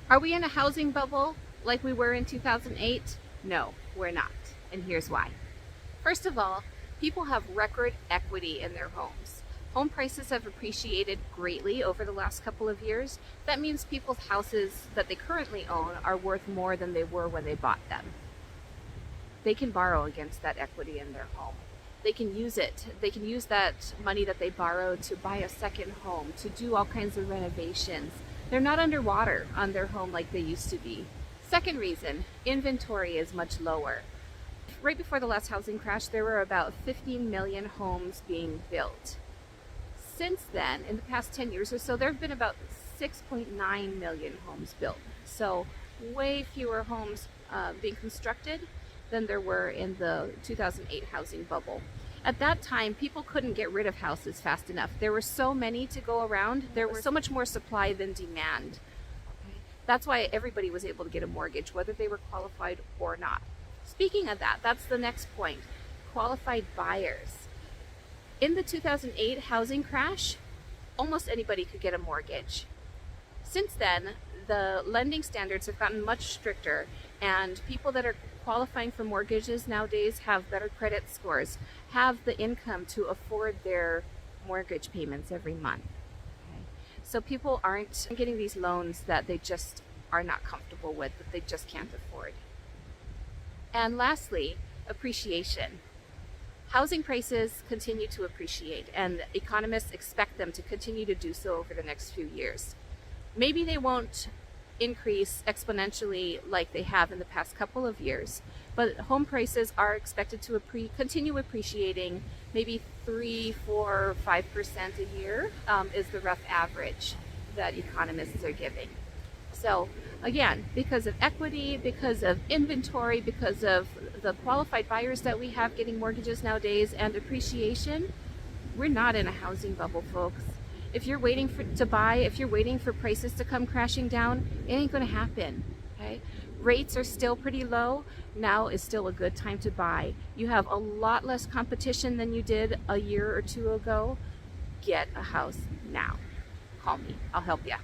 Are we in a housing bubble like we were in 2008? No, we're not. And here's why. First of all, people have record equity in their homes. Home prices have appreciated greatly over the last couple of years. That means people's houses that they currently own are worth more than they were when they bought them. They can borrow against that equity in their home. They can use it. They can use that money that they borrowed to buy a second home, to do all kinds of renovations. They're not underwater on their home like they used to be. Second reason, inventory is much lower. Right before the last housing crash, there were about 15 million homes being built. Since then, in the past 10 years or so, there have been about 6.9 million homes built. So way fewer homes being constructed than there were in the 2008 housing bubble. At that time, people couldn't get rid of houses fast enough. There were so many to go around. There was so much more supply than demand. That's why everybody was able to get a mortgage, whether they were qualified or not. Speaking of that, that's the next point. Qualified buyers. In the 2008 housing crash, almost anybody could get a mortgage. Since then, the lending standards have gotten much stricter, and people that are qualifying for mortgages nowadays have better credit scores, have the income to afford their mortgage payments every month. Okay? So people aren't getting these loans that they just are not comfortable with, that they just can't afford. And lastly, appreciation. Housing prices continue to appreciate, and economists expect them to continue to do so over the next few years. Maybe they won't increase exponentially like they have in the past couple of years, but home prices are expected to continue appreciating. Maybe 3, 4, 5% a year is the rough average that economists are giving. So again, because of equity, because of inventory, because of the qualified buyers that we have getting mortgages nowadays, and appreciation, we're not in a housing bubble, folks. If you're waiting to buy, if you're waiting for prices to come crashing down, it ain't going to happen. Okay? Rates are still pretty low. Now is still a good time to buy. You have a lot less competition than you did a year or two ago. Get a house now. Call me. I'll help you.